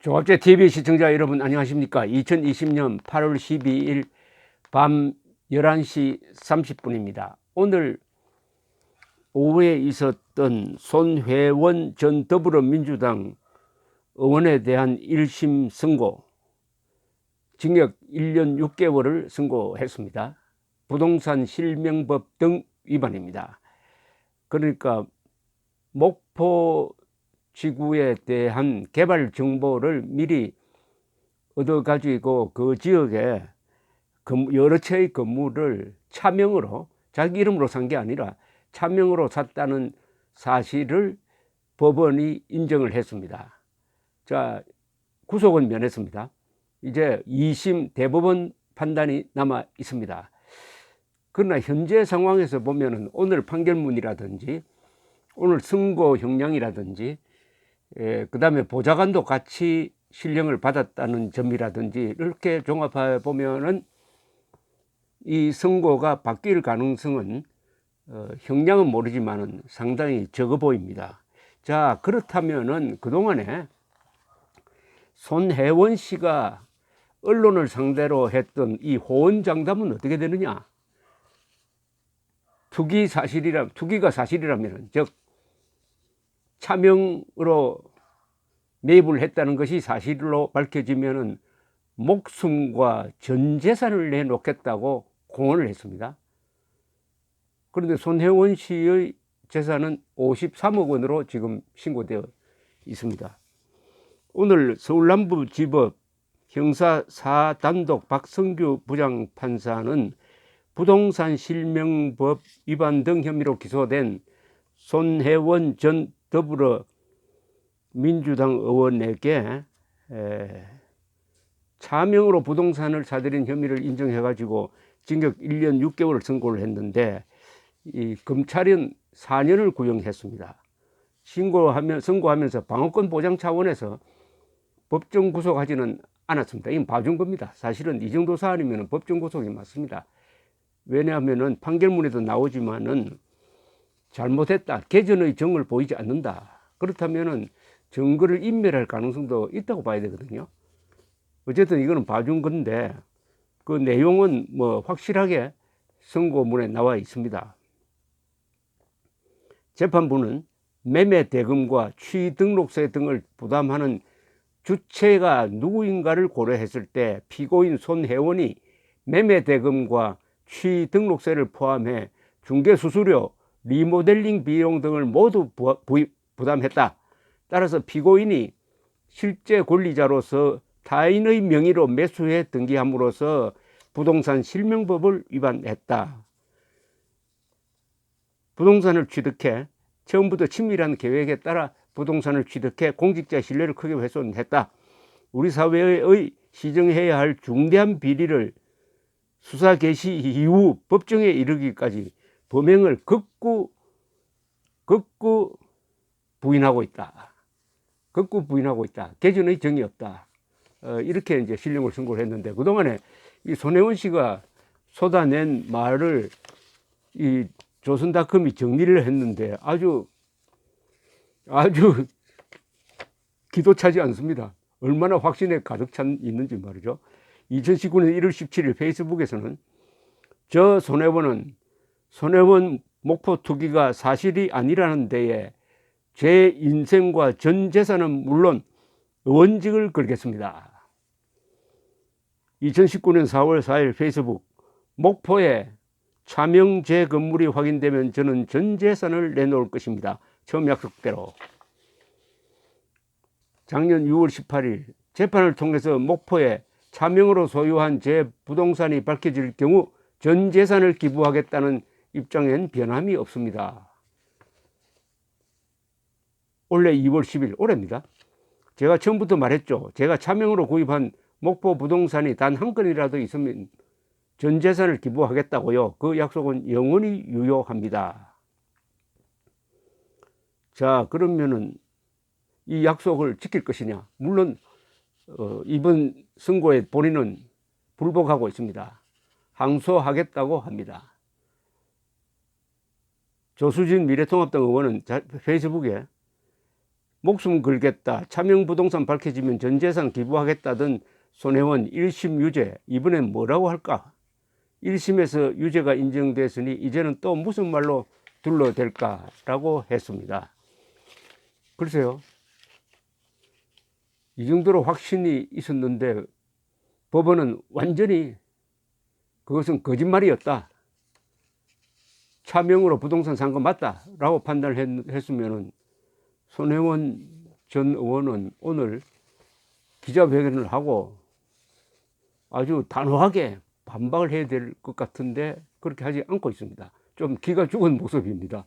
조합제 TV 시청자 여러분 안녕하십니까? 2020년 8월 12일 밤 11시 30분입니다. 오늘 오후에 있었던 손회원 전 더불어민주당 의원에 대한 1심 선고, 징역 1년 6개월을 선고했습니다. 부동산 실명법 등 위반입니다. 그러니까 목포 지구에 대한 개발 정보를 미리 얻어 가지고 그 지역에 여러 채의 건물을 차명으로, 자기 이름으로 산 게 아니라 차명으로 샀다는 사실을 법원이 인정을 했습니다. 자, 구속은 면했습니다. 이제 2심 대법원 판단이 남아 있습니다. 그러나 현재 상황에서 보면은 오늘 판결문이라든지 오늘 선고 형량이라든지 그 다음에 보좌관도 같이 실형을 받았다는 점이라든지 이렇게 종합해 보면은 이 선고가 바뀔 가능성은 형량은 모르지만은 상당히 적어 보입니다. 자, 그렇다면은 그동안에 손혜원 씨가 언론을 상대로 했던 이 호언장담은 어떻게 되느냐? 투기가 사실이라면, 즉 차명으로 매입을 했다는 것이 사실로 밝혀지면은 목숨과 전 재산을 내놓겠다고 공언을 했습니다. 그런데 손혜원 씨의 재산은 53억 원으로 지금 신고되어 있습니다. 오늘 서울남부지법 형사 4단독 박성규 부장판사는 부동산 실명법 위반 등 혐의로 기소된 손혜원 전 더불어민주당 의원에게 차명으로 부동산을 사들인 혐의를 인정해가지고 징역 1년 6개월을 선고를 했는데, 이 검찰은 4년을 구형했습니다. 선고하면서 방어권 보장 차원에서 법정 구속하지는 않았습니다. 이건 봐준 겁니다. 사실은 이 정도 사안이면 법정 구속이 맞습니다. 왜냐하면 판결문에도 나오지만은 잘못했다, 개전의 정을 보이지 않는다, 그렇다면은 증거를 인멸할 가능성도 있다고 봐야 되거든요. 어쨌든 이거는 봐준 건데 그 내용은 뭐 확실하게 선고문에 나와 있습니다. 재판부는 매매 대금과 취등록세 등을 부담하는 주체가 누구인가를 고려했을 때 피고인 손혜원이 매매 대금과 취등록세를 포함해 중개수수료, 리모델링 비용 등을 모두 부담했다. 따라서 피고인이 실제 권리자로서 타인의 명의로 매수해 등기함으로써 부동산 실명법을 위반했다. 부동산을 취득해 처음부터 친밀한 계획에 따라 부동산을 취득해 공직자의 신뢰를 크게 훼손했다. 우리 사회의 시정해야 할 중대한 비리를 수사 개시 이후 법정에 이르기까지 범행을 극구 부인하고 있다. 극구 부인하고 있다. 개전의 정이 없다. 이렇게 이제 실형을 선고를 했는데, 그동안에 이 손혜원 씨가 쏟아낸 말을 이 조선닷컴이 정리를 했는데 아주 기도차지 않습니다. 얼마나 확신에 가득 찬 있는지 말이죠. 2019년 1월 17일 페이스북에서는 저 손혜원 목포 투기가 사실이 아니라는 데에 제 인생과 전 재산은 물론 의원직을 걸겠습니다. 2019년 4월 4일 페이스북, 목포에 차명 제 건물이 확인되면 저는 전 재산을 내놓을 것입니다. 처음 약속대로. 작년 6월 18일 재판을 통해서 목포에 차명으로 소유한 제 부동산이 밝혀질 경우 전 재산을 기부하겠다는 입장엔 변함이 없습니다. 올해 2월 10일, 올해입니다. 제가 처음부터 말했죠. 제가 차명으로 구입한 목포 부동산이 단 한 건이라도 있으면 전 재산을 기부하겠다고요. 그 약속은 영원히 유효합니다. 자, 그러면은 이 약속을 지킬 것이냐? 물론 이번 선고에 본인은 불복하고 있습니다. 항소하겠다고 합니다. 조수진 미래통합당 의원은 페이스북에 목숨 걸겠다, 차명부동산 밝혀지면 전 재산 기부하겠다던 손혜원 1심 유죄, 이번엔 뭐라고 할까? 1심에서 유죄가 인정됐으니 이제는 또 무슨 말로 둘러댈까라고 했습니다. 글쎄요, 이 정도로 확신이 있었는데 법원은 완전히 그것은 거짓말이었다, 차명으로 부동산 산 거 맞다 라고 판단을 했으면 손혜원 전 의원은 오늘 기자회견을 하고 아주 단호하게 반박을 해야 될 것 같은데 그렇게 하지 않고 있습니다. 좀 기가 죽은 모습입니다.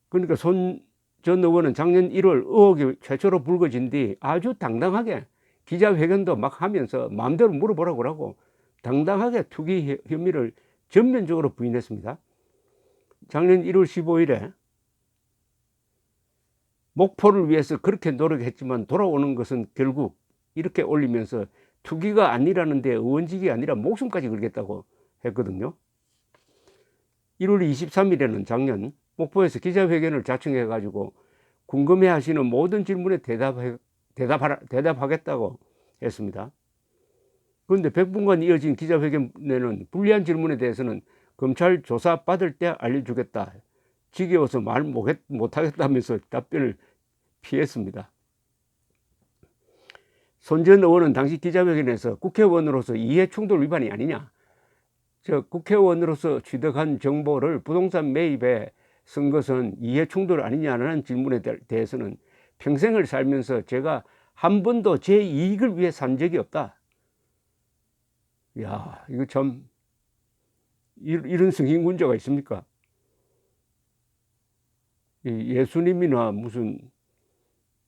그러니까 손 전 의원은 작년 1월 의혹이 최초로 불거진 뒤 아주 당당하게 기자회견도 막 하면서 마음대로 물어보라고 그러고 당당하게 투기 혐의를 전면적으로 부인했습니다. 작년 1월 15일에 목포를 위해서 그렇게 노력했지만 돌아오는 것은 결국 이렇게 올리면서 투기가 아니라는데 의원직이 아니라 목숨까지 걸겠다고 했거든요. 1월 23일에는 작년 목포에서 기자회견을 자청해 가지고 궁금해 하시는 모든 질문에 대답하겠다고 했습니다. 그런데 100분간 이어진 기자회견에는 불리한 질문에 대해서는 검찰 조사 받을 때 알려주겠다, 지겨워서 말 못하겠다면서 답변을 피했습니다. 손 전 의원은 당시 기자회견에서 국회의원으로서 이해충돌 위반이 아니냐, 국회의원으로서 취득한 정보를 부동산 매입에 쓴 것은 이해충돌 아니냐는 질문에 대해서는 평생을 살면서 제가 한 번도 제 이익을 위해 산 적이 없다. 야, 이거 참 이런 승인군자가 있습니까? 예수님이나 무슨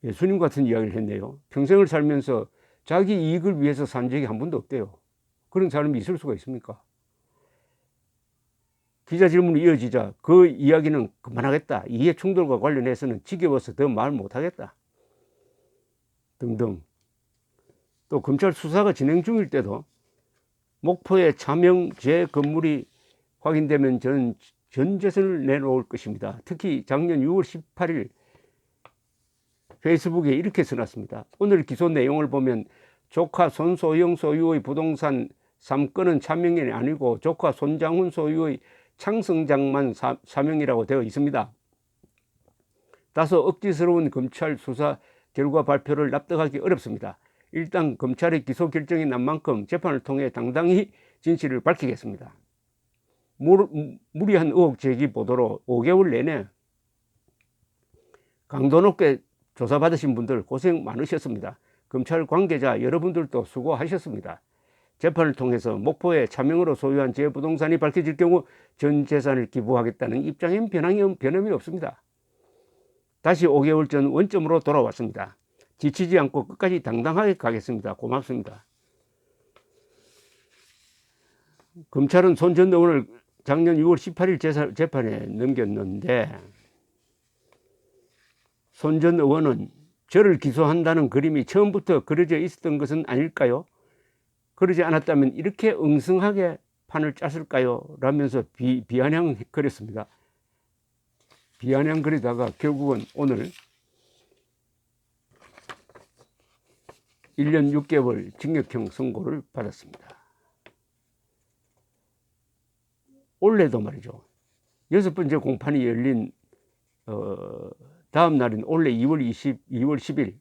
예수님 같은 이야기를 했네요. 평생을 살면서 자기 이익을 위해서 산 적이 한 번도 없대요. 그런 사람이 있을 수가 있습니까? 기자 질문이 이어지자 그 이야기는 그만하겠다, 이해 충돌과 관련해서는 지겨워서 더 말 못하겠다 등등. 또 검찰 수사가 진행 중일 때도 목포의 차명제 건물이 확인되면 저는 전 재산을 내놓을 것입니다. 특히 작년 6월 18일 페이스북에 이렇게 써놨습니다. 오늘 기소 내용을 보면 조카 손소영 소유의 부동산 3건은 차명이 아니고 조카 손장훈 소유의 창성장만 사명이라고 되어 있습니다. 다소 억지스러운 검찰 수사 결과 발표를 납득하기 어렵습니다. 일단 검찰의 기소 결정이 난 만큼 재판을 통해 당당히 진실을 밝히겠습니다. 무리한 의혹 제기 보도로 5개월 내내 강도 높게 조사받으신 분들 고생 많으셨습니다. 검찰 관계자 여러분들도 수고하셨습니다. 재판을 통해서 목포에 차명으로 소유한 제 부동산이 밝혀질 경우 전 재산을 기부하겠다는 입장엔 변함이 없습니다. 다시 5개월 전 원점으로 돌아왔습니다. 지치지 않고 끝까지 당당하게 가겠습니다. 고맙습니다. 검찰은 손 전 의원을 작년 6월 18일 재판에 넘겼는데 손 전 의원은 저를 기소한다는 그림이 처음부터 그려져 있었던 것은 아닐까요? 그러지 않았다면 이렇게 엉성하게 판을 짰을까요? 라면서 비아냥거렸습니다. 비아냥거리다가 결국은 오늘 1년 6개월 징역형 선고를 받았습니다. 올해도 말이죠, 6번째 공판이 열린 다음 날인 올해 2월 10일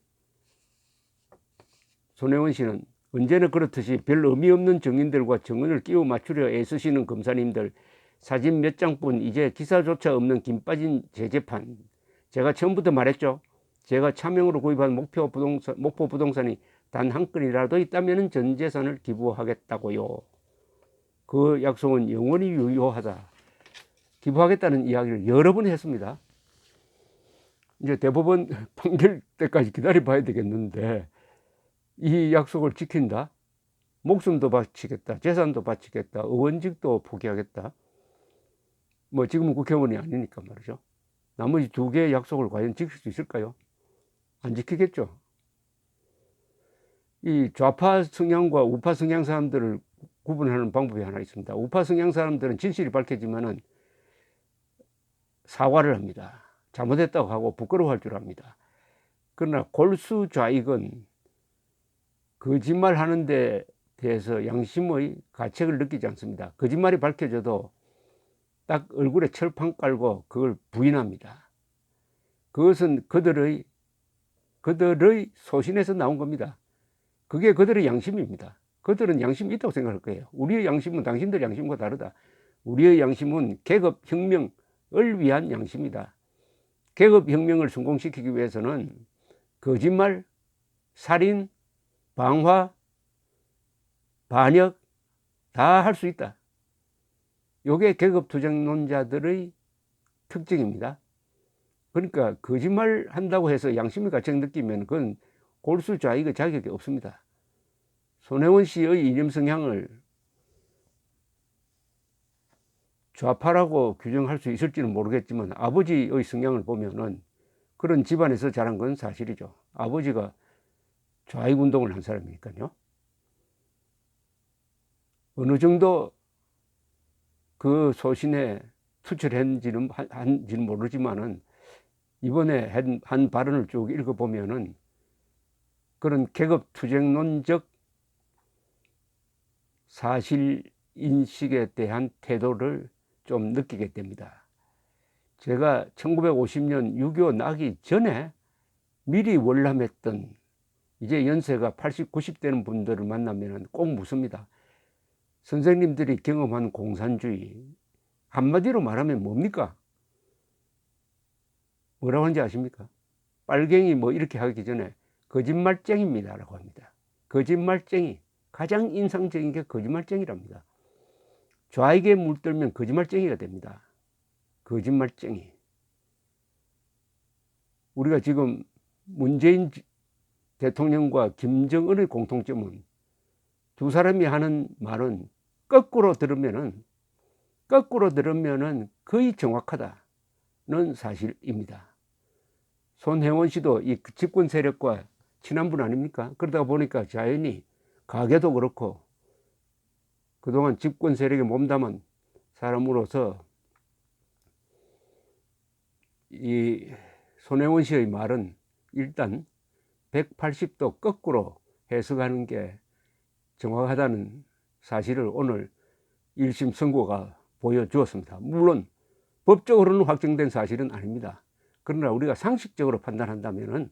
손혜원 씨는 언제나 그렇듯이 별 의미 없는 증인들과 증언을 끼워 맞추려 애쓰시는 검사님들, 사진 몇 장뿐 이제 기사조차 없는 김 빠진 재재판. 제가 처음부터 말했죠. 제가 차명으로 구입한 목포 부동산이 단 한 건이라도 있다면 전 재산을 기부하겠다고요. 그 약속은 영원히 유효하다. 기부하겠다는 이야기를 여러 번 했습니다. 이제 대법원 판결 때까지 기다려 봐야 되겠는데 이 약속을 지킨다? 목숨도 바치겠다, 재산도 바치겠다, 의원직도 포기하겠다. 뭐 지금은 국회의원이 아니니까 말이죠. 나머지 2개의 약속을 과연 지킬 수 있을까요? 안 지키겠죠. 이 좌파 성향과 우파 성향 사람들을 구분하는 방법이 하나 있습니다. 우파 성향 사람들은 진실이 밝혀지면은 사과를 합니다. 잘못했다고 하고 부끄러워할 줄 압니다. 그러나 골수좌익은 거짓말 하는 데 대해서 양심의 가책을 느끼지 않습니다. 거짓말이 밝혀져도 딱 얼굴에 철판 깔고 그걸 부인합니다. 그것은 그들의 소신에서 나온 겁니다. 그게 그들의 양심입니다. 그들은 양심이 있다고 생각할 거예요. 우리의 양심은 당신들 양심과 다르다. 우리의 양심은 계급혁명을 위한 양심이다. 계급혁명을 성공시키기 위해서는 거짓말, 살인, 방화, 반역 다 할 수 있다. 이게 계급투쟁론자들의 특징입니다. 그러니까 거짓말 한다고 해서 양심의 가책 느끼면 그건 골수좌익의 자격이 없습니다. 손혜원 씨의 이념 성향을 좌파라고 규정할 수 있을지는 모르겠지만 아버지의 성향을 보면은 그런 집안에서 자란 건 사실이죠. 아버지가 좌익 운동을 한 사람이니까요. 어느 정도 그 소신에 투철한지는 모르지만은 이번에 한 발언을 쭉 읽어보면은 그런 계급투쟁론적 사실인식에 대한 태도를 좀 느끼게 됩니다. 제가 1950년 6.25 나기 전에 미리 월남했던 이제 연세가 80, 90 되는 분들을 만나면 꼭 묻습니다. 선생님들이 경험한 공산주의 한마디로 말하면 뭡니까? 뭐라고 하는지 아십니까? 빨갱이 뭐 이렇게 하기 전에 거짓말쟁이입니다 라고 합니다. 거짓말쟁이. 가장 인상적인 게 거짓말쟁이랍니다. 좌익에 물들면 거짓말쟁이가 됩니다. 거짓말쟁이. 우리가 지금 문재인 대통령과 김정은의 공통점은 두 사람이 하는 말은 거꾸로 들으면은 거의 정확하다는 사실입니다. 손혜원 씨도 이 집권 세력과 친한 분 아닙니까? 그러다 보니까 자연히 가게도 그렇고 그동안 집권 세력에 몸담은 사람으로서 이 손혜원 씨의 말은 일단 180도 거꾸로 해석하는 게 정확하다는 사실을 오늘 1심 선고가 보여주었습니다. 물론 법적으로는 확정된 사실은 아닙니다. 그러나 우리가 상식적으로 판단한다면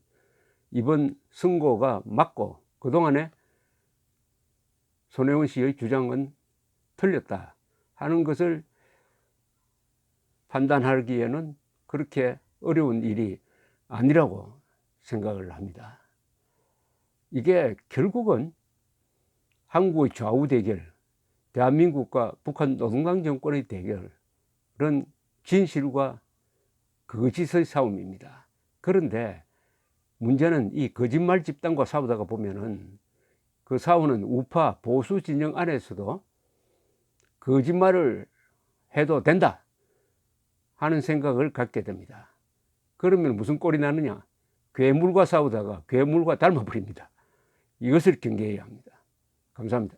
이번 선고가 맞고 그동안에 손혜원 씨의 주장은 틀렸다 하는 것을 판단하기에는 그렇게 어려운 일이 아니라고 생각을 합니다. 이게 결국은 한국의 좌우 대결, 대한민국과 북한 노동당 정권의 대결은 진실과 거짓의 싸움입니다. 그런데 문제는 이 거짓말 집단과 싸우다가 보면은 그 싸우는 우파 보수 진영 안에서도 거짓말을 해도 된다 하는 생각을 갖게 됩니다. 그러면 무슨 꼴이 나느냐? 괴물과 싸우다가 괴물과 닮아버립니다. 이것을 경계해야 합니다. 감사합니다.